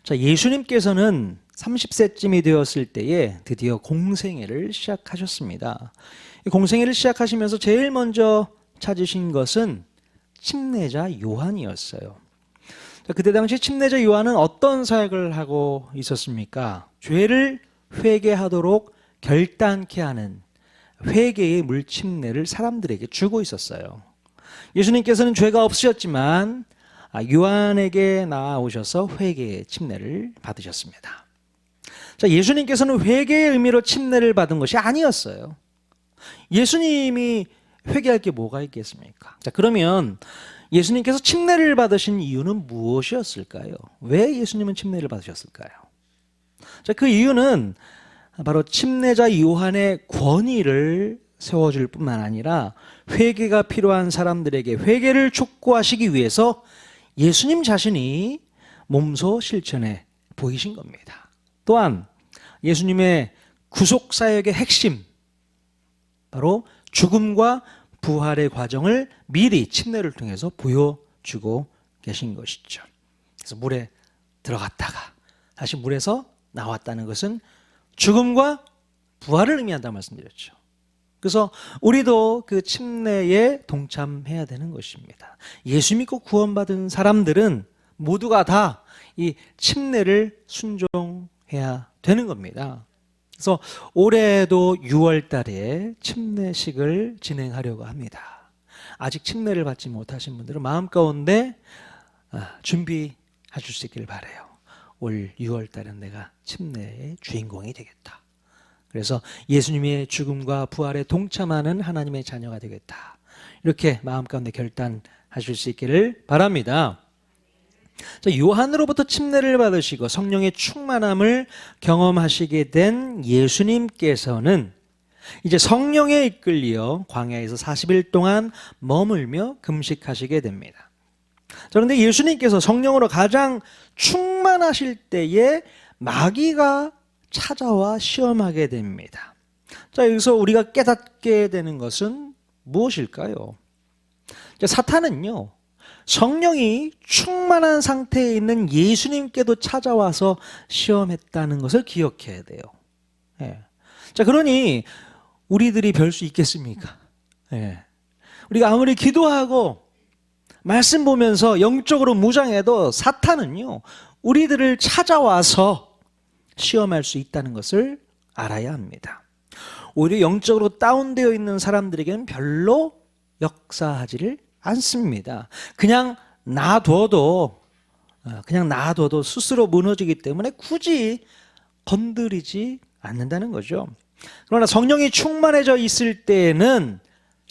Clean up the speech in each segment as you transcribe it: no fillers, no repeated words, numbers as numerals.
자, 예수님께서는 30세쯤이 되었을 때에 드디어 공생애를 시작하셨습니다. 이 공생애를 시작하시면서 제일 먼저 찾으신 것은 침례자 요한이었어요. 자, 그때 당시 침례자 요한은 어떤 사역을 하고 있었습니까? 죄를 회개하도록 결단케 하는 회개의 물침례를 사람들에게 주고 있었어요. 예수님께서는 죄가 없으셨지만 요한에게 나아오셔서 회개의 침례를 받으셨습니다. 자, 예수님께서는 회개의 의미로 침례를 받은 것이 아니었어요. 예수님이 회개할 게 뭐가 있겠습니까? 자, 그러면 예수님께서 침례를 받으신 이유는 무엇이었을까요? 왜 예수님은 침례를 받으셨을까요? 자, 그 이유는 바로 침례자 요한의 권위를 세워줄 뿐만 아니라 회개가 필요한 사람들에게 회개를 촉구하시기 위해서 예수님 자신이 몸소 실천해 보이신 겁니다. 또한 예수님의 구속사역의 핵심, 바로 죽음과 부활의 과정을 미리 침례를 통해서 보여주고 계신 것이죠. 그래서 물에 들어갔다가 다시 물에서 나왔다는 것은 죽음과 부활을 의미한다고 말씀드렸죠. 그래서 우리도 그 침례에 동참해야 되는 것입니다. 예수 믿고 구원받은 사람들은 모두가 다 이 침례를 순종해야 되는 겁니다. 그래서 올해도 6월 달에 침례식을 진행하려고 합니다. 아직 침례를 받지 못하신 분들은 마음 가운데 준비하실 수 있기를 바라요. 올 6월 달은 내가 침례의 주인공이 되겠다. 그래서 예수님의 죽음과 부활에 동참하는 하나님의 자녀가 되겠다. 이렇게 마음 가운데 결단하실 수 있기를 바랍니다. 자, 요한으로부터 침례를 받으시고 성령의 충만함을 경험하시게 된 예수님께서는 이제 성령에 이끌려 광야에서 40일 동안 머물며 금식하시게 됩니다. 자, 그런데 예수님께서 성령으로 가장 충만하실 때에 마귀가 찾아와 시험하게 됩니다. 자, 여기서 우리가 깨닫게 되는 것은 무엇일까요? 자, 사탄은요, 성령이 충만한 상태에 있는 예수님께도 찾아와서 시험했다는 것을 기억해야 돼요. 예. 자, 그러니 우리들이 별 수 있겠습니까? 예. 우리가 아무리 기도하고 말씀 보면서 영적으로 무장해도 사탄은요, 우리들을 찾아와서 시험할 수 있다는 것을 알아야 합니다. 오히려 영적으로 다운되어 있는 사람들에게는 별로 역사하지를 않습니다. 그냥 놔둬도 스스로 무너지기 때문에 굳이 건드리지 않는다는 거죠. 그러나 성령이 충만해져 있을 때에는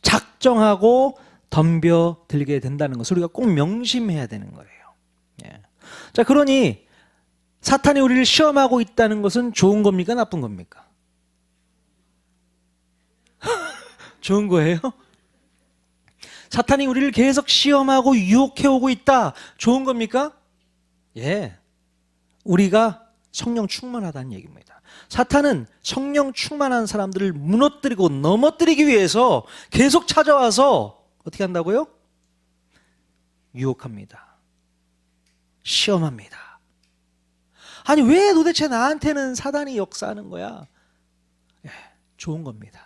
작정하고 덤벼들게 된다는 것을 우리가 꼭 명심해야 되는 거예요. 예. 자, 그러니 사탄이 우리를 시험하고 있다는 것은 좋은 겁니까? 나쁜 겁니까? 좋은 거예요? 사탄이 우리를 계속 시험하고 유혹해오고 있다. 좋은 겁니까? 예. 우리가 성령 충만하다는 얘기입니다. 사탄은 성령 충만한 사람들을 무너뜨리고 넘어뜨리기 위해서 계속 찾아와서 어떻게 한다고요? 유혹합니다. 시험합니다. 아니, 왜 도대체 나한테는 사단이 역사하는 거야? 예, 좋은 겁니다.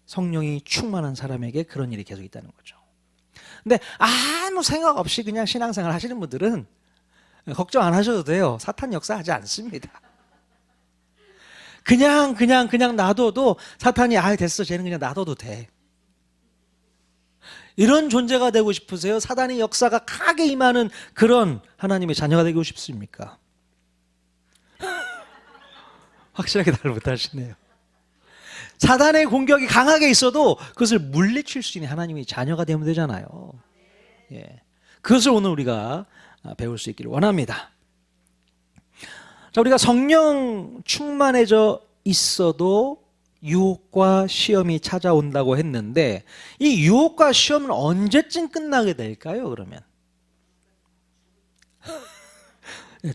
성령이 충만한 사람에게 그런 일이 계속 있다는 거죠. 근데 아무 생각 없이 그냥 신앙생활 하시는 분들은 걱정 안 하셔도 돼요. 사탄 역사하지 않습니다. 그냥 놔둬도 사탄이 됐어, 쟤는 그냥 놔둬도 돼. 이런 존재가 되고 싶으세요? 사단의 역사가 강하게 임하는 그런 하나님의 자녀가 되고 싶습니까? 확실하게 말 못하시네요. 사단의 공격이 강하게 있어도 그것을 물리칠 수 있는 하나님의 자녀가 되면 되잖아요. 예. 그것을 오늘 우리가 배울 수 있기를 원합니다. 자, 우리가 성령 충만해져 있어도 유혹과 시험이 찾아온다고 했는데 이 유혹과 시험은 언제쯤 끝나게 될까요, 그러면?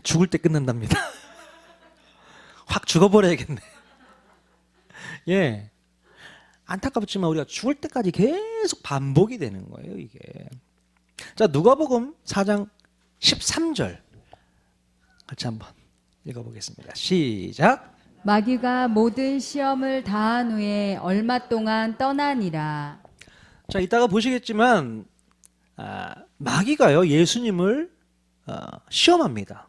죽을 때 끝난답니다. 확 죽어버려야겠네. 예. 안타깝지만 우리가 죽을 때까지 계속 반복이 되는 거예요, 이게. 자, 누가복음 4장 13절 같이 한번 읽어보겠습니다. 시작. 마귀가 모든 시험을 다한 후에 얼마 동안 떠나니라. 자, 이따가 보시겠지만 마귀가요 예수님을 시험합니다.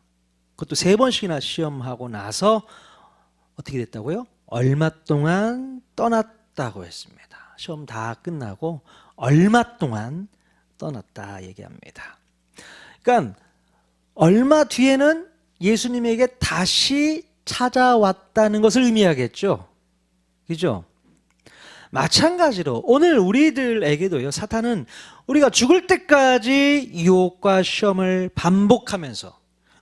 그것도 3번씩이나 시험하고 나서 어떻게 됐다고요? 얼마 동안 떠났다고 했습니다. 시험 다 끝나고 얼마 동안 떠났다 얘기합니다. 그러니까 얼마 뒤에는 예수님에게 다시 찾아왔다는 것을 의미하겠죠. 그죠? 마찬가지로 오늘 우리들에게도요, 사탄은 우리가 죽을 때까지 유혹과 시험을 반복하면서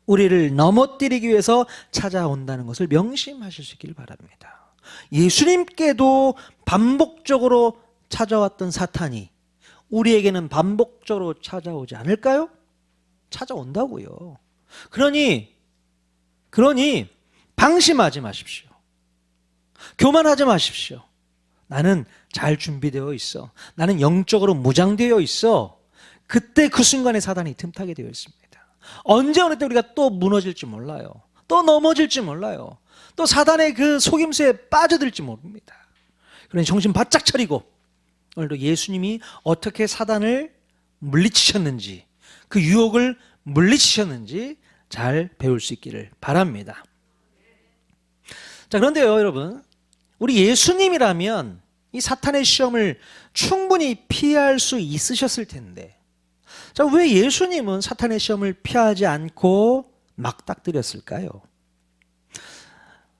우리를 넘어뜨리기 위해서 찾아온다는 것을 명심하실 수 있길 바랍니다. 예수님께도 반복적으로 찾아왔던 사탄이 우리에게는 반복적으로 찾아오지 않을까요? 찾아온다고요. 그러니 방심하지 마십시오. 교만하지 마십시오. 나는 잘 준비되어 있어. 나는 영적으로 무장되어 있어. 그때 그 순간에 사단이 틈타게 되어 있습니다. 언제 어느 때 우리가 또 무너질지 몰라요. 또 넘어질지 몰라요. 또 사단의 그 속임수에 빠져들지 모릅니다. 그러니 정신 바짝 차리고 오늘도 예수님이 어떻게 사단을 물리치셨는지, 그 유혹을 물리치셨는지 잘 배울 수 있기를 바랍니다. 자, 그런데요, 여러분, 우리 예수님이라면 이 사탄의 시험을 충분히 피할 수 있으셨을 텐데, 자, 왜 예수님은 사탄의 시험을 피하지 않고 막닥뜨렸을까요?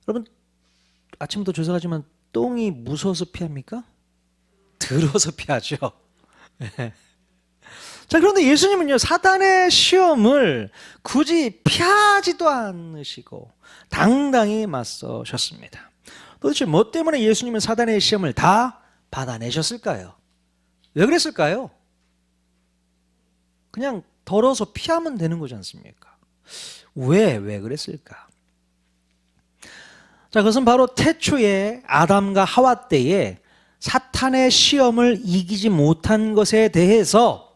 여러분, 아침부터 조사하지만 똥이 무서워서 피합니까? 들어서 피하죠. 자, 그런데 예수님은요, 사탄의 시험을 굳이 피하지도 않으시고 당당히 맞서셨습니다. 도대체 뭐 때문에 예수님은 사탄의 시험을 다 받아내셨을까요? 왜 그랬을까요? 그냥 덜어서 피하면 되는 거지 않습니까? 왜 그랬을까? 자, 그것은 바로 태초에 아담과 하와 때에 사탄의 시험을 이기지 못한 것에 대해서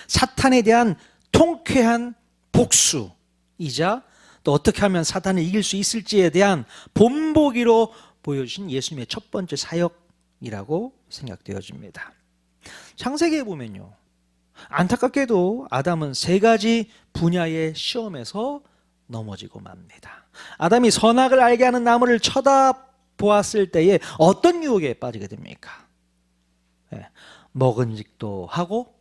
사탄에 대한 통쾌한 복수이자 또 어떻게 하면 사탄을 이길 수 있을지에 대한 본보기로 보여주신 예수님의 첫 번째 사역이라고 생각되어집니다. 창세기에 보면요, 안타깝게도 아담은 3가지 분야의 시험에서 넘어지고 맙니다. 아담이 선악을 알게 하는 나무를 쳐다보았을 때에 어떤 유혹에 빠지게 됩니까? 먹은직도 하고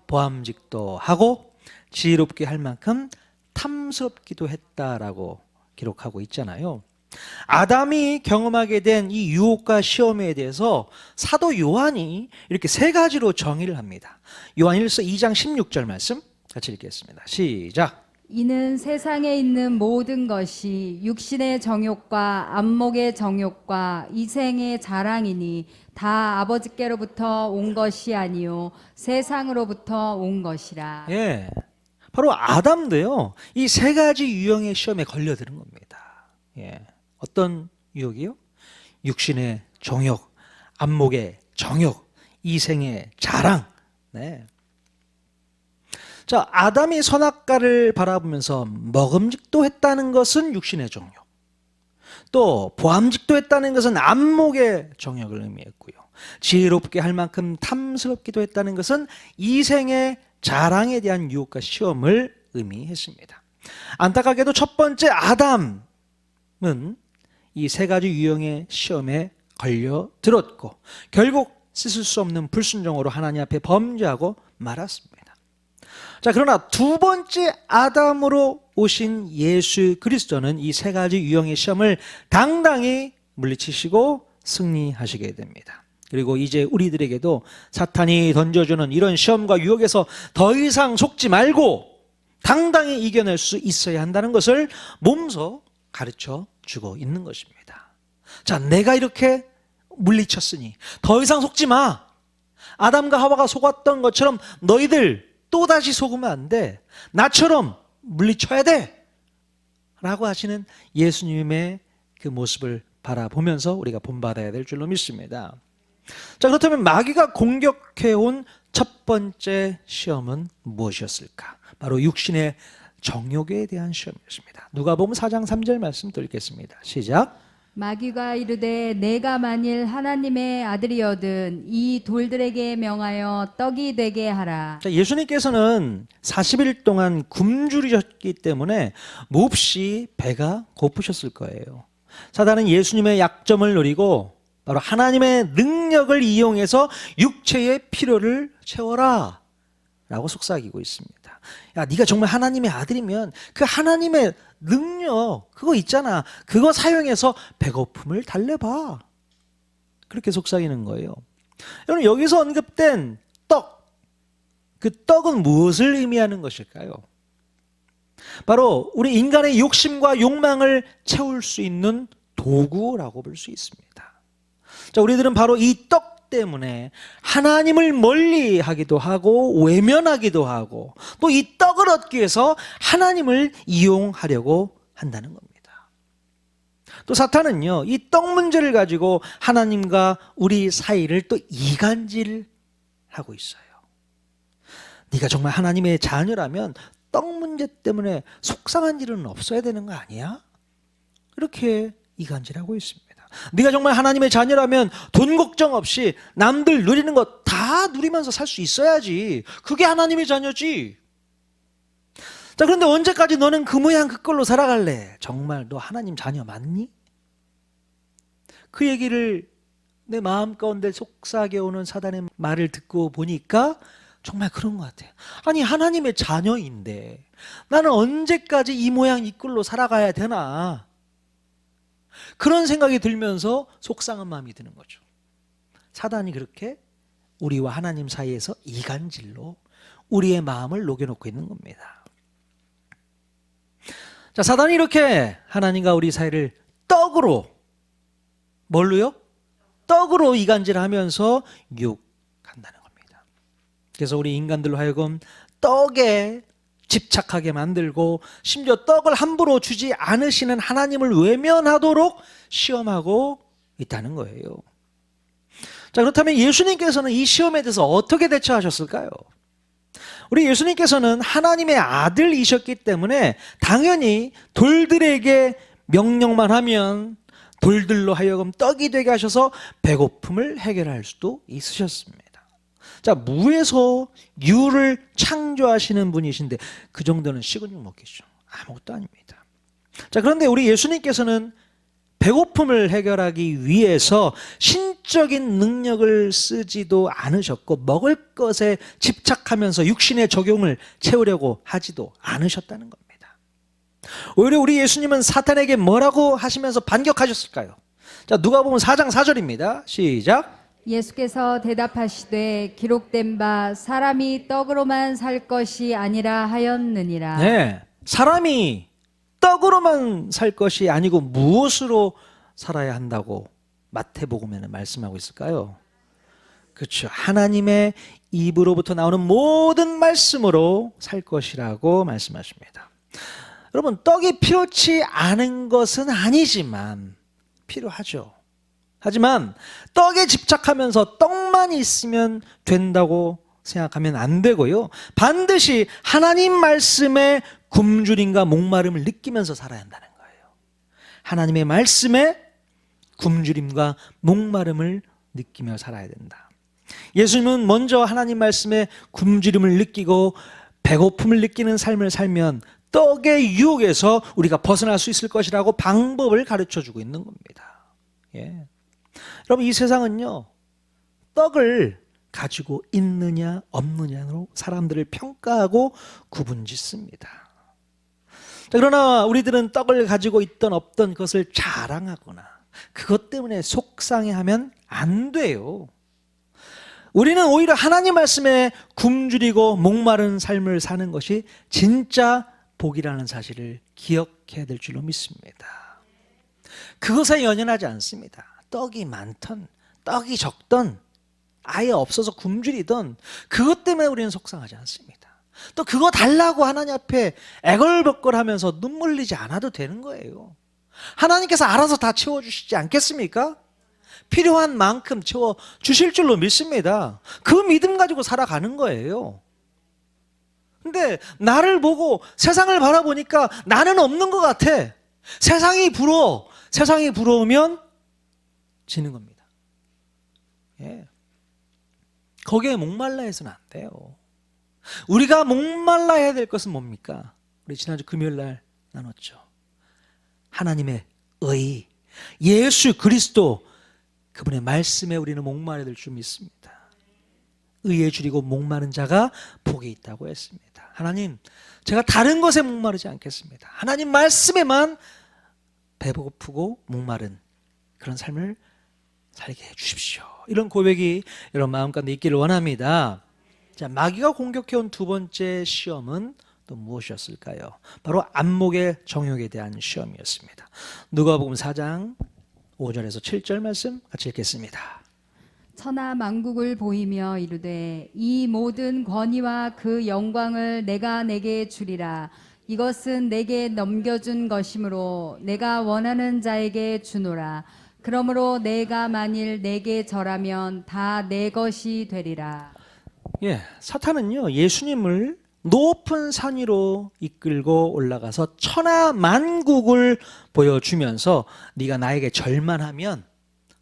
보암직도 하고 지혜롭게 할 만큼 탐스럽기도 했다라고 기록하고 있잖아요. 아담이 경험하게 된 이 유혹과 시험에 대해서 사도 요한이 이렇게 3가지로 정의를 합니다. 요한일서 2장 16절 말씀 같이 읽겠습니다. 시작. 이는 세상에 있는 모든 것이 육신의 정욕과 안목의 정욕과 이생의 자랑이니 다 아버지께로부터 온 것이 아니요 세상으로부터 온 것이라. 예, 바로 아담도요, 이 3가지 유형의 시험에 걸려드는 겁니다. 예, 어떤 유혹이요? 육신의 정욕, 안목의 정욕, 이생의 자랑. 네. 자, 아담이 선악과를 바라보면서 먹음직도 했다는 것은 육신의 정욕, 또 보암직도 했다는 것은 안목의 정욕을 의미했고요, 지혜롭게 할 만큼 탐스럽기도 했다는 것은 이생의 자랑에 대한 유혹과 시험을 의미했습니다. 안타깝게도 첫 번째 아담은 이 3가지 유형의 시험에 걸려들었고 결국 씻을 수 없는 불순종으로 하나님 앞에 범죄하고 말았습니다. 자, 그러나 2번째 아담으로 오신 예수 그리스도는 이 3가지 유형의 시험을 당당히 물리치시고 승리하시게 됩니다. 그리고 이제 우리들에게도 사탄이 던져주는 이런 시험과 유혹에서 더 이상 속지 말고 당당히 이겨낼 수 있어야 한다는 것을 몸소 가르쳐 주고 있는 것입니다. 자, 내가 이렇게 물리쳤으니 더 이상 속지 마. 아담과 하와가 속았던 것처럼 너희들 또다시 속으면 안 돼. 나처럼 물리쳐야 돼. 라고 하시는 예수님의 그 모습을 바라보면서 우리가 본받아야 될 줄로 믿습니다. 자, 그렇다면 마귀가 공격해온 첫 번째 시험은 무엇이었을까? 바로 육신의 정욕에 대한 시험이었습니다. 누가복음 4장 3절 말씀 또 읽겠습니다. 시작. 마귀가 이르되 내가 만일 하나님의 아들이거든 이 돌들에게 명하여 떡이 되게 하라. 자, 예수님께서는 40일 동안 굶주리셨기 때문에 몹시 배가 고프셨을 거예요. 사단은 예수님의 약점을 노리고 바로 하나님의 능력을 이용해서 육체의 필요를 채워라 라고 속삭이고 있습니다. 야, 네가 정말 하나님의 아들이면 그 하나님의 능력 그거 있잖아. 그거 사용해서 배고픔을 달래봐. 그렇게 속삭이는 거예요. 여러분, 여기서 언급된 떡, 그 떡은 무엇을 의미하는 것일까요? 바로 우리 인간의 욕심과 욕망을 채울 수 있는 도구라고 볼 수 있습니다. 자, 우리들은 바로 이 떡 때문에 하나님을 멀리하기도 하고 외면하기도 하고 또 이 떡을 얻기 위해서 하나님을 이용하려고 한다는 겁니다. 또 사탄은요, 이 떡 문제를 가지고 하나님과 우리 사이를 또 이간질하고 있어요. 네가 정말 하나님의 자녀라면 떡 문제 때문에 속상한 일은 없어야 되는 거 아니야? 이렇게 이간질하고 있습니다. 네가 정말 하나님의 자녀라면 돈 걱정 없이 남들 누리는 거 다 누리면서 살 수 있어야지. 그게 하나님의 자녀지. 자, 그런데 언제까지 너는 그 모양 그 꼴로 살아갈래? 정말 너 하나님 자녀 맞니? 그 얘기를 내 마음 가운데 속삭여 오는 사단의 말을 듣고 보니까 정말 그런 것 같아요. 아니, 하나님의 자녀인데 나는 언제까지 이 모양 이 꼴로 살아가야 되나? 그런 생각이 들면서 속상한 마음이 드는 거죠. 사단이 그렇게 우리와 하나님 사이에서 이간질로 우리의 마음을 녹여놓고 있는 겁니다. 자, 사단이 이렇게 하나님과 우리 사이를 떡으로, 뭘로요? 떡으로 이간질하면서 유혹한다는 겁니다. 그래서 우리 인간들로 하여금 떡에 집착하게 만들고 심지어 떡을 함부로 주지 않으시는 하나님을 외면하도록 시험하고 있다는 거예요. 자, 그렇다면 예수님께서는 이 시험에 대해서 어떻게 대처하셨을까요? 우리 예수님께서는 하나님의 아들이셨기 때문에 당연히 돌들에게 명령만 하면 돌들로 하여금 떡이 되게 하셔서 배고픔을 해결할 수도 있으셨습니다. 자, 무에서 유를 창조하시는 분이신데 그 정도는 식은 죽 먹겠죠. 아무것도 아닙니다. 자, 그런데 우리 예수님께서는 배고픔을 해결하기 위해서 신적인 능력을 쓰지도 않으셨고 먹을 것에 집착하면서 육신의 적용을 채우려고 하지도 않으셨다는 겁니다. 오히려 우리 예수님은 사탄에게 뭐라고 하시면서 반격하셨을까요? 자, 누가복음 4장 4절입니다. 시작. 예수께서 대답하시되 기록된 바 사람이 떡으로만 살 것이 아니라 하였느니라. 네, 사람이 떡으로만 살 것이 아니고 무엇으로 살아야 한다고 마태복음에는 말씀하고 있을까요? 그렇죠. 하나님의 입으로부터 나오는 모든 말씀으로 살 것이라고 말씀하십니다. 여러분, 떡이 필요치 않은 것은 아니지만 필요하죠. 하지만 떡에 집착하면서 떡만 있으면 된다고 생각하면 안 되고요. 반드시 하나님 말씀의 굶주림과 목마름을 느끼면서 살아야 한다는 거예요. 하나님의 말씀에 굶주림과 목마름을 느끼며 살아야 된다. 예수님은 먼저 하나님 말씀에 굶주림을 느끼고 배고픔을 느끼는 삶을 살면 떡의 유혹에서 우리가 벗어날 수 있을 것이라고 방법을 가르쳐주고 있는 겁니다. 예. 여러분, 이 세상은요, 떡을 가지고 있느냐 없느냐로 사람들을 평가하고 구분짓습니다. 그러나 우리들은 떡을 가지고 있던 없던 것을 자랑하거나 그것 때문에 속상해하면 안 돼요. 우리는 오히려 하나님 말씀에 굶주리고 목마른 삶을 사는 것이 진짜 복이라는 사실을 기억해야 될 줄로 믿습니다. 그것에 연연하지 않습니다. 떡이 많던 떡이 적던 아예 없어서 굶주리던 그것 때문에 우리는 속상하지 않습니다. 또 그거 달라고 하나님 앞에 애걸복걸하면서 눈물 흘리지 않아도 되는 거예요. 하나님께서 알아서 다 채워주시지 않겠습니까? 필요한 만큼 채워주실 줄로 믿습니다. 그 믿음 가지고 살아가는 거예요. 근데 나를 보고 세상을 바라보니까 나는 없는 것 같아. 세상이 부러워. 세상이 부러우면 지는 겁니다. 예. 거기에 목말라 해서는 안 돼요. 우리가 목말라 해야 될 것은 뭡니까? 우리 지난주 금요일 날 나눴죠. 하나님의 의, 예수 그리스도, 그분의 말씀에 우리는 목마르게 될 줄 믿습니다. 의에 줄이고 목마른 자가 복이 있다고 했습니다. 하나님, 제가 다른 것에 목마르지 않겠습니다. 하나님 말씀에만 배고프고 목마른 그런 삶을 살게 해 주십시오. 이런 고백이 여러분 마음 가운데 있기를 원합니다. 자, 마귀가 공격해온 두 번째 시험은 또 무엇이었을까요? 바로 안목의 정욕에 대한 시험이었습니다. 누가복음 4장 5절에서 7절 말씀 같이 읽겠습니다. 천하 만국을 보이며 이르되 이 모든 권위와 그 영광을 내가 내게 주리라. 이것은 내게 넘겨준 것이므로 내가 원하는 자에게 주노라. 그러므로 내가 만일 내게 절하면 다 내 것이 되리라. 예, 사탄은요, 예수님을 높은 산 위로 이끌고 올라가서 천하 만국을 보여주면서 네가 나에게 절만하면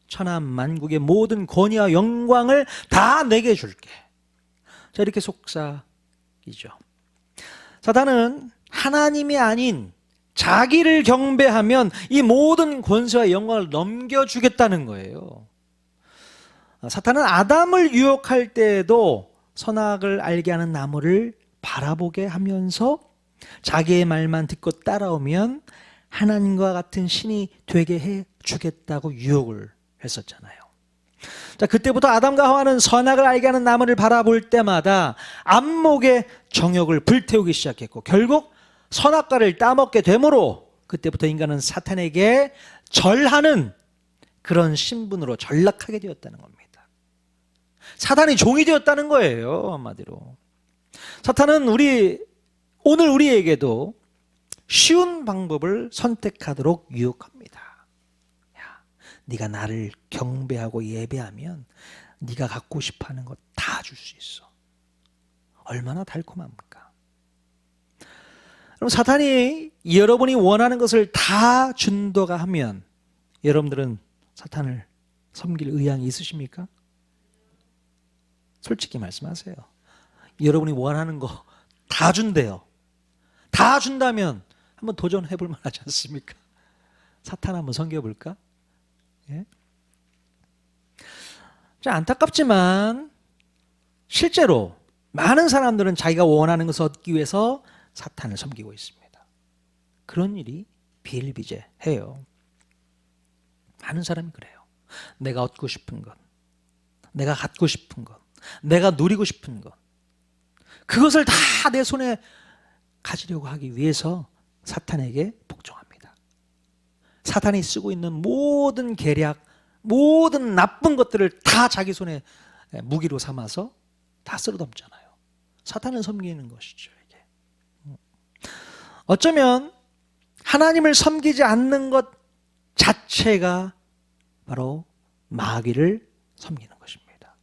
천하 만국의 모든 권위와 영광을 다 내게 줄게. 자, 이렇게 속삭이죠. 사탄은 하나님이 아닌 자기를 경배하면 이 모든 권세와 영광을 넘겨주겠다는 거예요. 사탄은 아담을 유혹할 때에도 선악을 알게 하는 나무를 바라보게 하면서 자기의 말만 듣고 따라오면 하나님과 같은 신이 되게 해 주겠다고 유혹을 했었잖아요. 자, 그때부터 아담과 하와는 선악을 알게 하는 나무를 바라볼 때마다 안목의 정욕을 불태우기 시작했고 결국 선악과를 따먹게 되므로 그때부터 인간은 사탄에게 절하는 그런 신분으로 전락하게 되었다는 겁니다. 사탄이 종이 되었다는 거예요, 한마디로. 사탄은 오늘 우리에게도 쉬운 방법을 선택하도록 유혹합니다. 야, 네가 나를 경배하고 예배하면 네가 갖고 싶어하는 것 다 줄 수 있어. 얼마나 달콤합니까? 그럼 사탄이 여러분이 원하는 것을 다 준다가 하면 여러분들은 사탄을 섬길 의향이 있으십니까? 솔직히 말씀하세요. 여러분이 원하는 거 다 준대요. 다 준다면 한번 도전해 볼 만하지 않습니까? 사탄 한번 섬겨볼까? 예? 안타깝지만 실제로 많은 사람들은 자기가 원하는 것을 얻기 위해서 사탄을 섬기고 있습니다. 그런 일이 비일비재해요. 많은 사람이 그래요. 내가 얻고 싶은 것, 내가 갖고 싶은 것, 내가 누리고 싶은 것, 그것을 다 내 손에 가지려고 하기 위해서 사탄에게 복종합니다. 사탄이 쓰고 있는 모든 계략, 모든 나쁜 것들을 다 자기 손에 무기로 삼아서 다 쓸어담잖아요. 사탄을 섬기는 것이죠, 이게. 어쩌면 하나님을 섬기지 않는 것 자체가 바로 마귀를 섬기는 것입니다.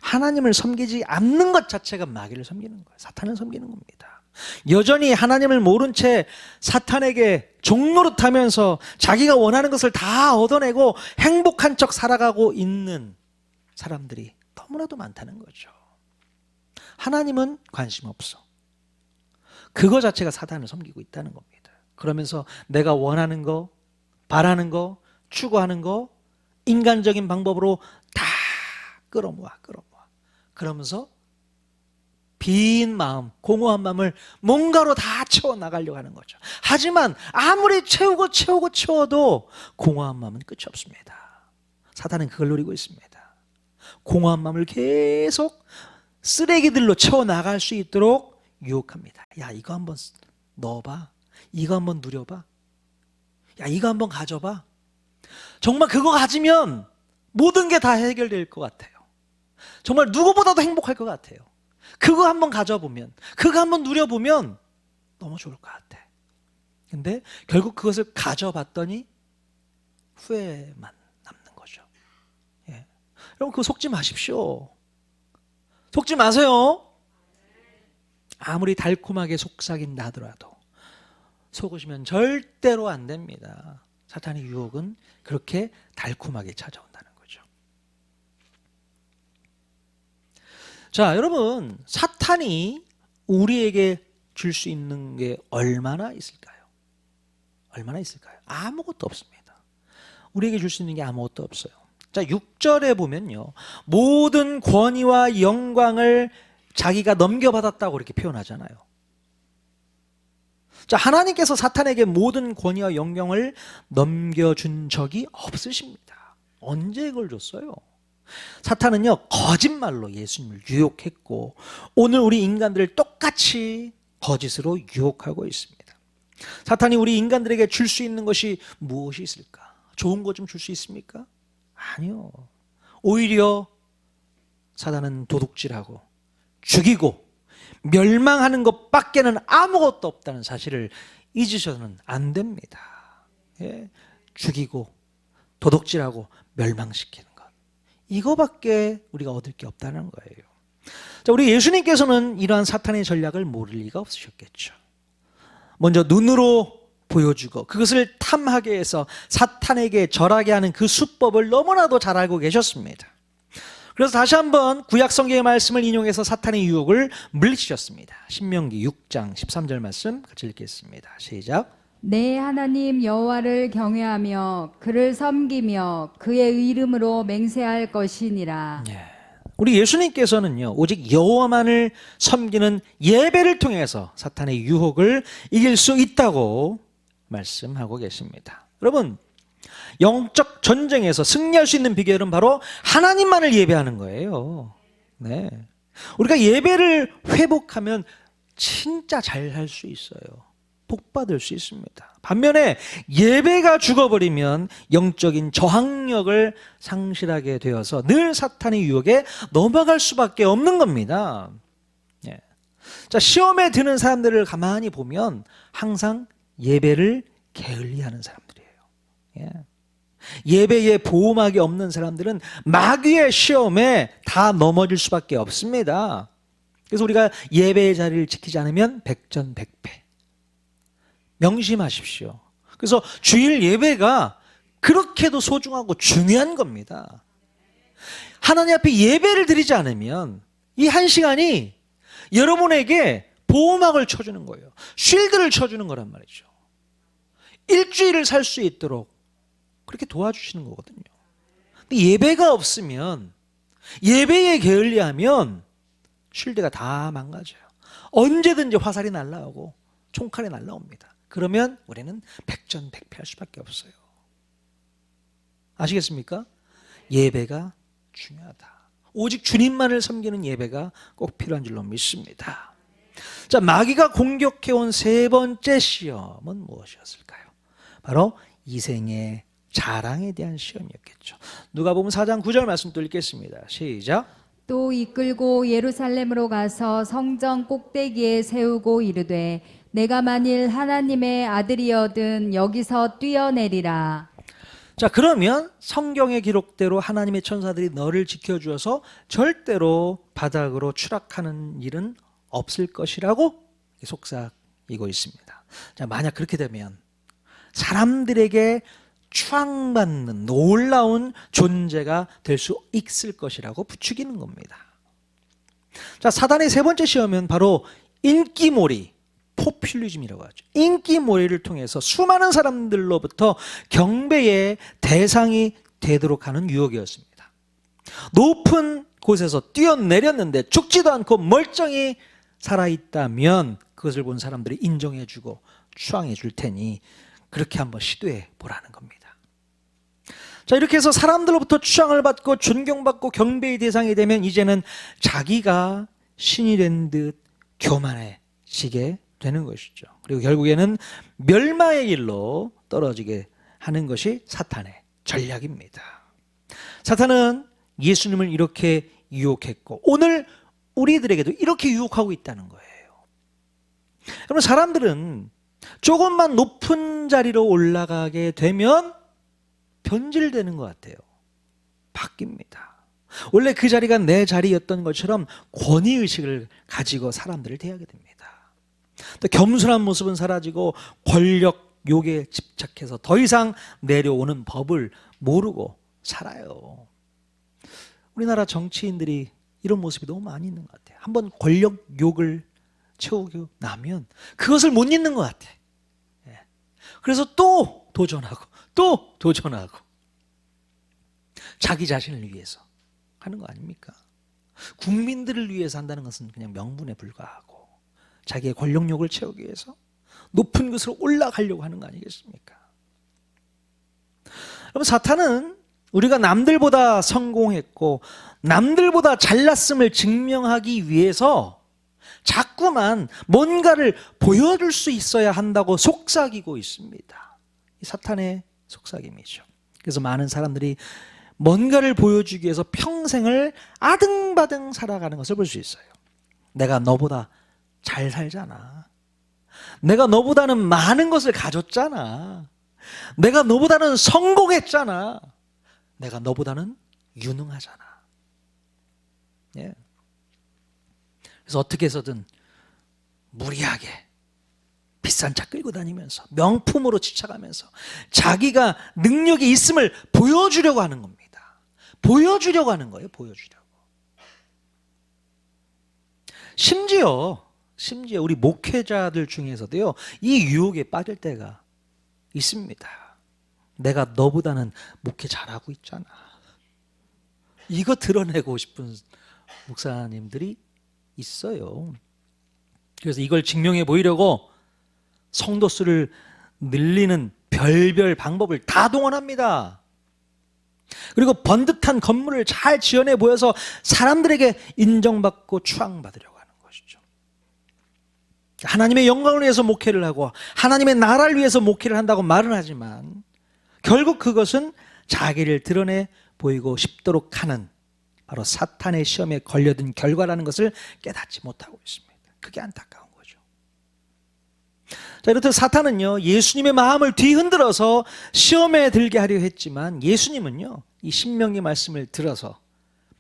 하나님을 섬기지 않는 것 자체가 마귀를 섬기는 거예요. 사탄을 섬기는 겁니다. 여전히 하나님을 모른 채 사탄에게 종노릇하면서 자기가 원하는 것을 다 얻어내고 행복한 척 살아가고 있는 사람들이 너무나도 많다는 거죠. 하나님은 관심 없어. 그거 자체가 사탄을 섬기고 있다는 겁니다. 그러면서 내가 원하는 거, 바라는 거, 추구하는 거 인간적인 방법으로 다 끌어모아. 그러면서 빈 마음, 공허한 마음을 뭔가로 다 채워나가려고 하는 거죠. 하지만 아무리 채워도 공허한 마음은 끝이 없습니다. 사탄은 그걸 노리고 있습니다. 공허한 마음을 계속 쓰레기들로 채워나갈 수 있도록 유혹합니다. 야, 이거 한번 넣어봐. 이거 한번 누려봐. 야, 이거 한번 가져봐. 정말 그거 가지면 모든 게 다 해결될 것 같아요. 정말 누구보다도 행복할 것 같아요. 그거 한번 가져보면, 그거 한번 누려보면 너무 좋을 것 같아. 근데 결국 그것을 가져봤더니 후회만 남는 거죠. 예. 여러분 그거 속지 마십시오. 속지 마세요. 아무리 달콤하게 속삭인다 하더라도 속으시면 절대로 안 됩니다. 사탄의 유혹은 그렇게 달콤하게 찾아온다는 거죠. 자, 여러분, 사탄이 우리에게 줄 수 있는 게 얼마나 있을까요? 얼마나 있을까요? 아무것도 없습니다. 우리에게 줄 수 있는 게 아무것도 없어요. 자, 6절에 보면요, 모든 권위와 영광을 자기가 넘겨받았다고 이렇게 표현하잖아요. 자, 하나님께서 사탄에게 모든 권위와 영광을 넘겨준 적이 없으십니다. 언제 그걸 줬어요? 사탄은요, 거짓말로 예수님을 유혹했고 오늘 우리 인간들을 똑같이 거짓으로 유혹하고 있습니다. 사탄이 우리 인간들에게 줄 수 있는 것이 무엇이 있을까? 좋은 것 좀 줄 수 있습니까? 아니요. 오히려 사탄은 도둑질하고 죽이고 멸망하는 것밖에는 아무것도 없다는 사실을 잊으셔서는 안 됩니다. 예? 죽이고 도둑질하고 멸망시키는 것, 이거밖에 우리가 얻을 게 없다는 거예요. 자, 우리 예수님께서는 이러한 사탄의 전략을 모를 리가 없으셨겠죠. 먼저 눈으로 보여주고 그것을 탐하게 해서 사탄에게 절하게 하는 그 수법을 너무나도 잘 알고 계셨습니다. 그래서 다시 한번 구약 성경의 말씀을 인용해서 사탄의 유혹을 물리치셨습니다. 신명기 6장 13절 말씀 같이 읽겠습니다. 시작. 내 하나님 여호와를 경외하며 그를 섬기며 그의 이름으로 맹세할 것이니라. 우리 예수님께서는요, 오직 여호와만을 섬기는 예배를 통해서 사탄의 유혹을 이길 수 있다고 말씀하고 계십니다. 여러분, 영적 전쟁에서 승리할 수 있는 비결은 바로 하나님만을 예배하는 거예요. 네. 우리가 예배를 회복하면 진짜 잘 할 수 있어요. 복 받을 수 있습니다. 반면에 예배가 죽어버리면 영적인 저항력을 상실하게 되어서 늘 사탄의 유혹에 넘어갈 수밖에 없는 겁니다. 예. 자, 시험에 드는 사람들을 가만히 보면 항상 예배를 게을리하는 사람들이에요. 예. 예배에 보호막이 없는 사람들은 마귀의 시험에 다 넘어질 수밖에 없습니다. 그래서 우리가 예배의 자리를 지키지 않으면 백전백패. 명심하십시오. 그래서 주일 예배가 그렇게도 소중하고 중요한 겁니다. 하나님 앞에 예배를 드리지 않으면 이 한 시간이 여러분에게 보호막을 쳐주는 거예요. 쉴드를 쳐주는 거란 말이죠. 일주일을 살 수 있도록 그렇게 도와주시는 거거든요. 근데 예배가 없으면, 예배에 게을리하면 쉴드가 다 망가져요. 언제든지 화살이 날라오고 총칼이 날라옵니다. 그러면 우리는 백전백패할 수밖에 없어요. 아시겠습니까? 예배가 중요하다. 오직 주님만을 섬기는 예배가 꼭 필요한 줄로 믿습니다. 자, 마귀가 공격해온 세 번째 시험은 무엇이었을까요? 바로 이생의 자랑에 대한 시험이었겠죠. 누가복음 4장 9절 말씀 또 읽겠습니다. 시작. 또 이끌고 예루살렘으로 가서 성전 꼭대기에 세우고 이르되 내가 만일 하나님의 아들이여든 여기서 뛰어내리라. 자, 그러면 성경의 기록대로 하나님의 천사들이 너를 지켜주어서 절대로 바닥으로 추락하는 일은 없을 것이라고 속삭이고 있습니다. 자, 만약 그렇게 되면 사람들에게 추앙받는 놀라운 존재가 될 수 있을 것이라고 부추기는 겁니다. 자, 사단의 세 번째 시험은 바로 인기몰이, 포퓰리즘이라고 하죠. 인기몰이를 통해서 수많은 사람들로부터 경배의 대상이 되도록 하는 유혹이었습니다. 높은 곳에서 뛰어내렸는데 죽지도 않고 멀쩡히 살아있다면 그것을 본 사람들이 인정해주고 추앙해 줄 테니 그렇게 한번 시도해 보라는 겁니다. 자, 이렇게 해서 사람들로부터 추앙을 받고 존경받고 경배의 대상이 되면 이제는 자기가 신이 된 듯 교만해지게 되는 것이죠. 그리고 결국에는 멸망의 길로 떨어지게 하는 것이 사탄의 전략입니다. 사탄은 예수님을 이렇게 유혹했고 오늘 우리들에게도 이렇게 유혹하고 있다는 거예요. 여러분, 사람들은 조금만 높은 자리로 올라가게 되면 변질되는 것 같아요. 바뀝니다. 원래 그 자리가 내 자리였던 것처럼 권위의식을 가지고 사람들을 대하게 됩니다. 또 겸손한 모습은 사라지고 권력 욕에 집착해서 더 이상 내려오는 법을 모르고 살아요. 우리나라 정치인들이 이런 모습이 너무 많이 있는 것 같아요. 한번 권력 욕을 채우고 나면 그것을 못 잊는 것 같아. 예. 그래서 또 도전하고 또 도전하고 자기 자신을 위해서 하는 거 아닙니까? 국민들을 위해서 한다는 것은 그냥 명분에 불과하고 자기의 권력욕을 채우기 위해서 높은 곳으로 올라가려고 하는 거 아니겠습니까? 여러분, 사탄은 우리가 남들보다 성공했고 남들보다 잘났음을 증명하기 위해서 자꾸만 뭔가를 보여줄 수 있어야 한다고 속삭이고 있습니다. 이 사탄의 속삭임이죠. 그래서 많은 사람들이 뭔가를 보여주기 위해서 평생을 아등바등 살아가는 것을 볼 수 있어요. 내가 너보다 잘 살잖아. 내가 너보다는 많은 것을 가졌잖아. 내가 너보다는 성공했잖아. 내가 너보다는 유능하잖아. 예. 그래서 어떻게 해서든 무리하게 비싼 차 끌고 다니면서 명품으로 지쳐가면서 자기가 능력이 있음을 보여주려고 하는 겁니다. 보여주려고 하는 거예요. 보여주려고. 심지어 우리 목회자들 중에서도요, 이 유혹에 빠질 때가 있습니다. 내가 너보다는 목회 잘하고 있잖아. 이거 드러내고 싶은 목사님들이 있어요. 그래서 이걸 증명해 보이려고 성도 수를 늘리는 별별 방법을 다 동원합니다. 그리고 번듯한 건물을 잘 지어내 보여서 사람들에게 인정받고 추앙받으려고 하는 것이죠. 하나님의 영광을 위해서 목회를 하고 하나님의 나라를 위해서 목회를 한다고 말은 하지만 결국 그것은 자기를 드러내 보이고 싶도록 하는 바로 사탄의 시험에 걸려든 결과라는 것을 깨닫지 못하고 있습니다. 그게 안타까운 거죠. 자, 이렇듯 사탄은요, 예수님의 마음을 뒤흔들어서 시험에 들게 하려 했지만 예수님은요, 이 신명기 말씀을 들어서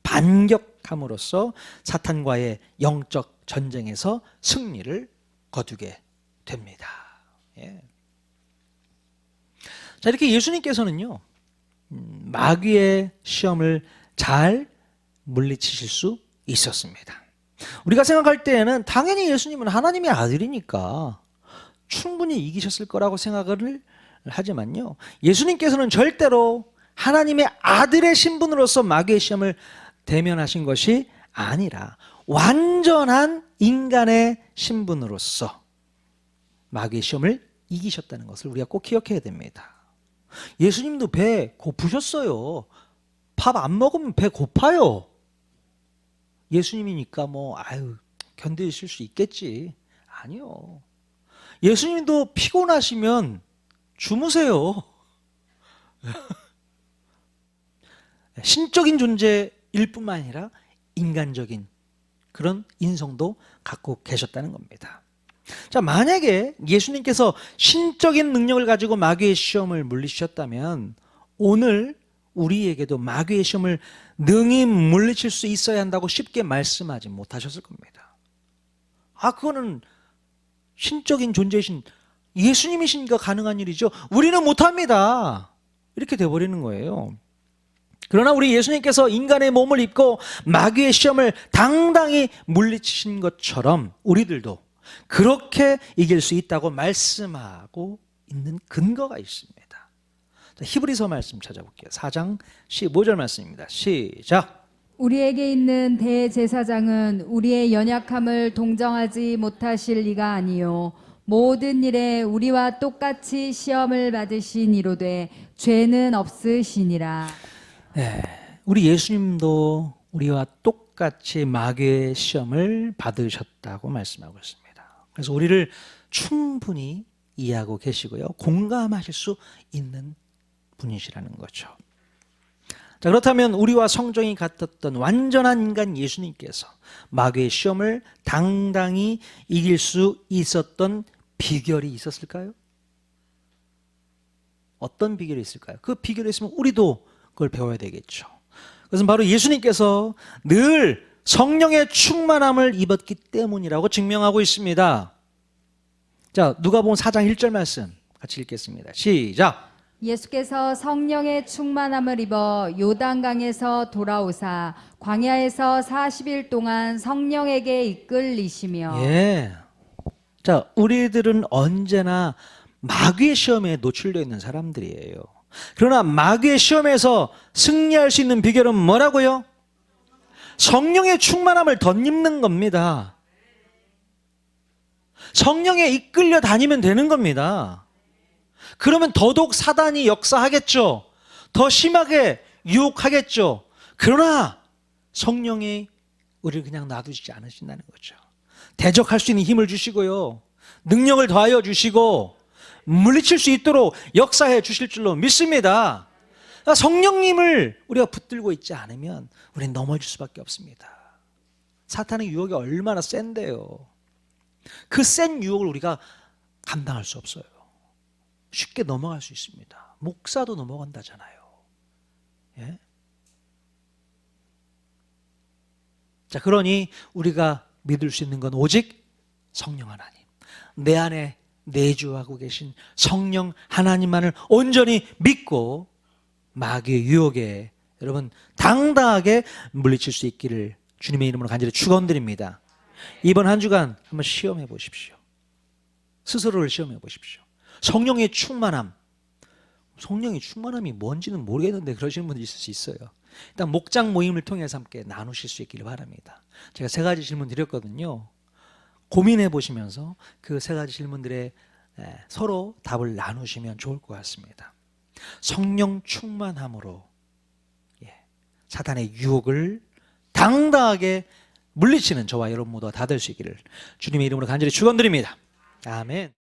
반격함으로써 사탄과의 영적 전쟁에서 승리를 거두게 됩니다. 예. 자, 이렇게 예수님께서는요, 마귀의 시험을 잘 물리치실 수 있었습니다. 우리가 생각할 때에는 당연히 예수님은 하나님의 아들이니까 충분히 이기셨을 거라고 생각을 하지만요, 예수님께서는 절대로 하나님의 아들의 신분으로서 마귀의 시험을 대면하신 것이 아니라 완전한 인간의 신분으로서 마귀의 시험을 이기셨다는 것을 우리가 꼭 기억해야 됩니다. 예수님도 배 고프셨어요. 밥 안 먹으면 배 고파요. 예수님이니까 견디실 수 있겠지. 아니요. 예수님도 피곤하시면 주무세요. 신적인 존재일 뿐만 아니라 인간적인 그런 인성도 갖고 계셨다는 겁니다. 자, 만약에 예수님께서 신적인 능력을 가지고 마귀의 시험을 물리치셨다면 오늘 우리에게도 마귀의 시험을 능히 물리칠 수 있어야 한다고 쉽게 말씀하지 못하셨을 겁니다. 그거는 신적인 존재이신 예수님이시니까 가능한 일이죠. 우리는 못합니다. 이렇게 돼버리는 거예요. 그러나 우리 예수님께서 인간의 몸을 입고 마귀의 시험을 당당히 물리치신 것처럼 우리들도 그렇게 이길 수 있다고 말씀하고 있는 근거가 있습니다. 자, 히브리서 말씀 찾아볼게요. 4장 15절 말씀입니다. 시작. 우리에게 있는 대제사장은 우리의 연약함을 동정하지 못하실 리가 아니요 모든 일에 우리와 똑같이 시험을 받으신 이로되 죄는 없으시니라. 네, 우리 예수님도 우리와 똑같이 마귀의 시험을 받으셨다고 말씀하고 있습니다. 그래서 우리를 충분히 이해하고 계시고요, 공감하실 수 있는 분이시라는 거죠. 자, 그렇다면 우리와 성정이 같았던 완전한 인간 예수님께서 마귀의 시험을 당당히 이길 수 있었던 비결이 있었을까요? 어떤 비결이 있을까요? 그 비결이 있으면 우리도 그걸 배워야 되겠죠. 그것은 바로 예수님께서 늘 성령의 충만함을 입었기 때문이라고 증명하고 있습니다. 자, 누가복음 4장 1절 말씀 같이 읽겠습니다. 시작. 예수께서 성령의 충만함을 입어 요단강에서 돌아오사 광야에서 40일 동안 성령에게 이끌리시며. 예. 자, 우리들은 언제나 마귀의 시험에 노출되어 있는 사람들이에요. 그러나 마귀의 시험에서 승리할 수 있는 비결은 뭐라고요? 성령의 충만함을 덧입는 겁니다. 성령에 이끌려 다니면 되는 겁니다. 그러면 더더욱 사단이 역사하겠죠. 더 심하게 유혹하겠죠. 그러나 성령이 우리를 그냥 놔두지 않으신다는 거죠. 대적할 수 있는 힘을 주시고요. 능력을 더하여 주시고 물리칠 수 있도록 역사해 주실 줄로 믿습니다. 그러니까 성령님을 우리가 붙들고 있지 않으면 우리는 넘어질 수밖에 없습니다. 사탄의 유혹이 얼마나 센데요. 그 센 유혹을 우리가 감당할 수 없어요. 쉽게 넘어갈 수 있습니다. 목사도 넘어간다잖아요. 예? 자, 그러니 우리가 믿을 수 있는 건 오직 성령 하나님. 내 안에 내주하고 계신 성령 하나님만을 온전히 믿고 마귀의 유혹에 여러분 당당하게 물리칠 수 있기를 주님의 이름으로 간절히 축원드립니다. 이번 한 주간 한번 시험해 보십시오. 스스로를 시험해 보십시오. 성령의 충만함. 성령의 충만함이 뭔지는 모르겠는데 그러시는 분들이 있을 수 있어요. 일단 목장 모임을 통해서 함께 나누실 수 있기를 바랍니다. 제가 3가지 질문 드렸거든요. 고민해 보시면서 그 3가지 질문들에 서로 답을 나누시면 좋을 것 같습니다. 성령 충만함으로 사탄의 유혹을 당당하게 물리치는 저와 여러분 모두가 다 될 수 있기를 주님의 이름으로 간절히 축원드립니다. 아멘.